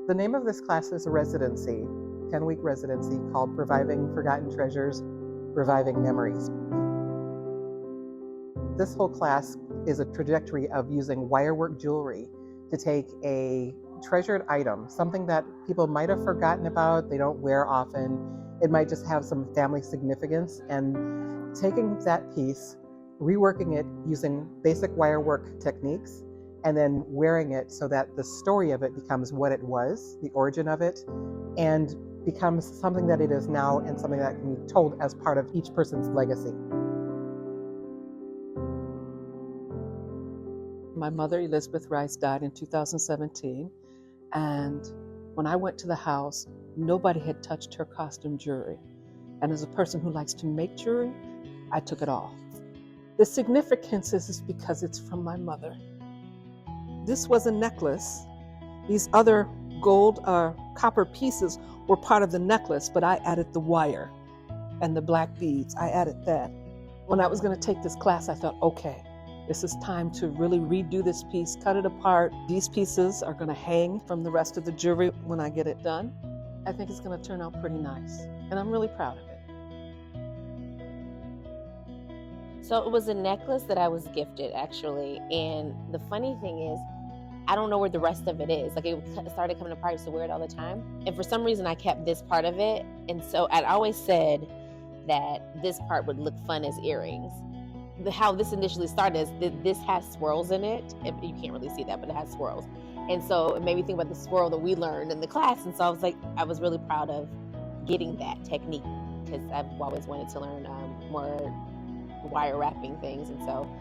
The name of this class is a residency, 10-week residency called Reviving Forgotten Treasures, Reviving Memories. This whole class is a trajectory of using wirework jewelry to take a treasured item, something that people might have forgotten about, they don't wear often, it might just have some family significance, and taking that piece, reworking it using basic wirework techniques, and then wearing it so that the story of it becomes what it was, the origin of it, and becomes something that it is now and something that can be told as part of each person's legacy. My mother, Elizabeth Rice, died in 2017, and when I went to the house, nobody had touched her costume jewelry. And as a person who likes to make jewelry, I took it all. The significance is because it's from my mother. This was a necklace. These other gold or copper pieces were part of the necklace, but I added the wire and the black beads. I added that. When I was going to take this class, I thought, okay, this is time to really redo this piece, cut it apart. These pieces are going to hang from the rest of the jewelry when I get it done. I think it's going to turn out pretty nice, and I'm really proud of it. So it was a necklace that I was gifted, actually, and the funny thing is, I don't know where the rest of it is. Like, it started coming apart, to wear it all the time. And for some reason, I kept this part of it. And so I'd always said that this part would look fun as earrings. How this initially started is that this has swirls in it. You can't really see that, but it has swirls. And so it made me think about the swirl that we learned in the class. And so I was like, I was really proud of getting that technique because I've always wanted to learn more wire wrapping things. And so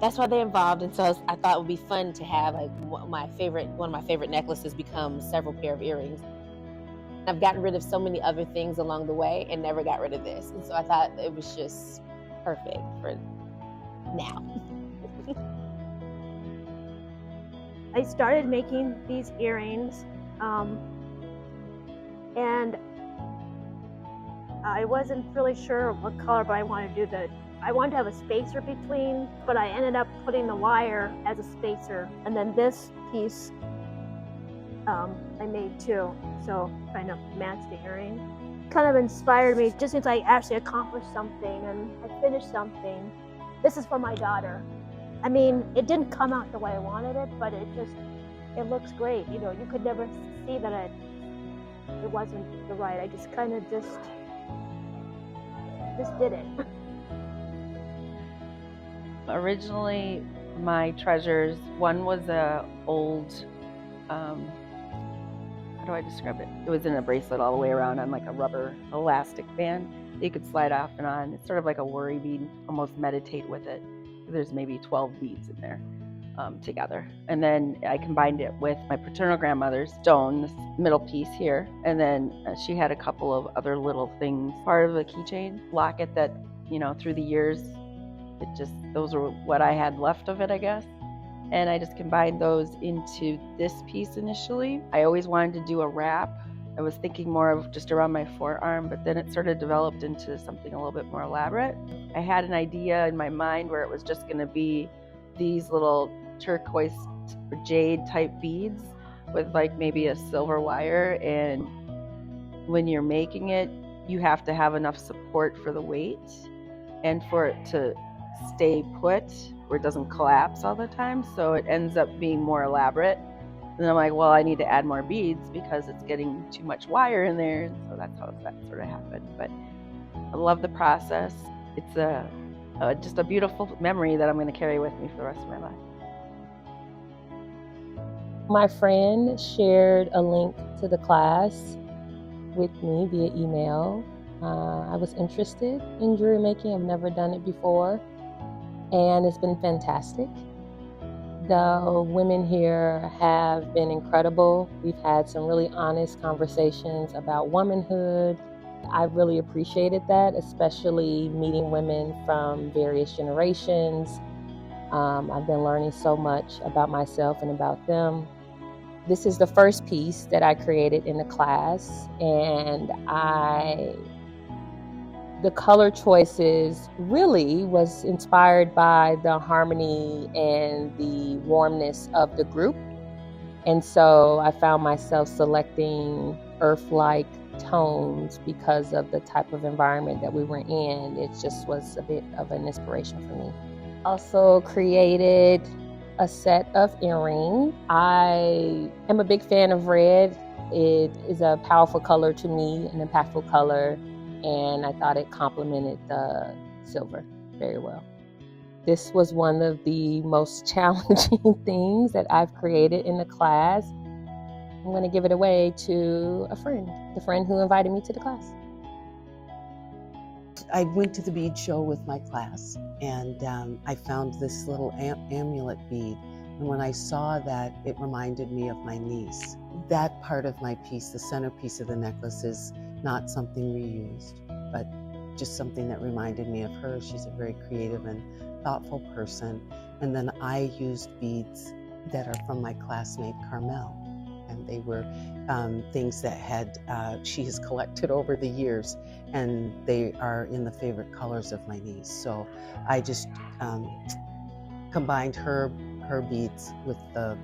that's why they involved. And so I thought it would be fun to have like one of my favorite necklaces become several pair of earrings. I've gotten rid of so many other things along the way and never got rid of this. And so I thought it was just perfect for now. I started making these earrings and I wasn't really sure what color, but I wanted to have a spacer between, but I ended up putting the wire as a spacer. And then this piece I made too, so trying to match the earring. Kind of inspired me just since I actually accomplished something and I finished something. This is for my daughter. I mean, it didn't come out the way I wanted it, but it looks great. You know, you could never see that it wasn't the right. I just kind of just did it. Originally, my treasures, one was a old, how do I describe it? It was in a bracelet all the way around on like a rubber elastic band that you could slide off and on. It's sort of like a worry bead, almost meditate with it. There's maybe 12 beads in there together. And then I combined it with my paternal grandmother's stone, this middle piece here. And then she had a couple of other little things, part of the keychain locket that, you know, through the years, those were what I had left of it, I guess. And I just combined those into this piece initially. I always wanted to do a wrap. I was thinking more of just around my forearm, but then it sort of developed into something a little bit more elaborate. I had an idea in my mind where it was just going to be these little turquoise or jade type beads with like maybe a silver wire. And when you're making it, you have to have enough support for the weight and for it to stay put where it doesn't collapse all the time. So it ends up being more elaborate. And I'm like, well, I need to add more beads because it's getting too much wire in there. And so that's how that sort of happened. But I love the process. It's just a beautiful memory that I'm going to carry with me for the rest of my life. My friend shared a link to the class with me via email. I was interested in jewelry making. I've never done it before. And it's been fantastic. The women here have been incredible. We've had some really honest conversations about womanhood. I really appreciated that, especially meeting women from various generations. I've been learning so much about myself and about them. This is the first piece that I created in the class, and the color choices really was inspired by the harmony and the warmness of the group. And so I found myself selecting earth-like tones because of the type of environment that we were in. It just was a bit of an inspiration for me. Also created a set of earrings. I am a big fan of red. It is a powerful color to me, an impactful color, and I thought it complemented the silver very well. This was one of the most challenging things that I've created in the class. I'm going to give it away to a friend, the friend who invited me to the class. I went to the bead show with my class, and I found this little amulet bead. And when I saw that, it reminded me of my niece. That part of my piece, the centerpiece of the necklace, is not something reused, but just something that reminded me of her. She's a very creative and thoughtful person. And then I used beads that are from my classmate Carmel, and they were things that she has collected over the years, and they are in the favorite colors of my niece. So I just combined her beads with the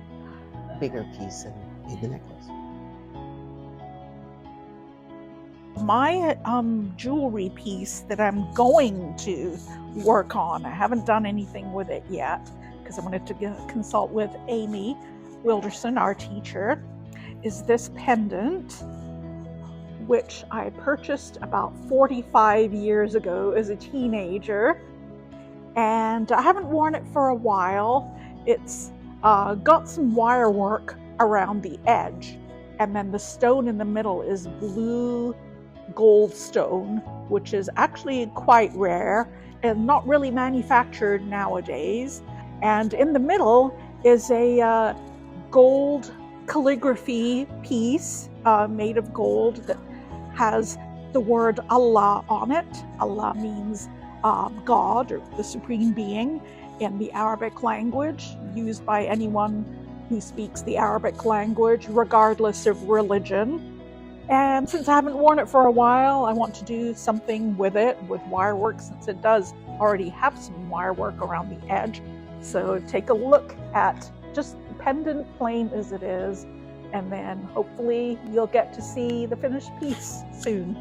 bigger piece and made the necklace. My jewelry piece that I'm going to work on, I haven't done anything with it yet because I wanted to consult with Amy Wilderson, our teacher, is this pendant, which I purchased about 45 years ago as a teenager, and I haven't worn it for a while. It's got some wire work around the edge, and then the stone in the middle is blue gold stone, which is actually quite rare and not really manufactured nowadays. And in the middle is a gold calligraphy piece made of gold that has the word Allah on it. Allah means God, or the supreme being in the Arabic language, used by anyone who speaks the Arabic language, regardless of religion. And since I haven't worn it for a while, I want to do something with it, with wire work, since it does already have some wire work around the edge. So take a look at just the pendant plain as it is, and then hopefully you'll get to see the finished piece soon.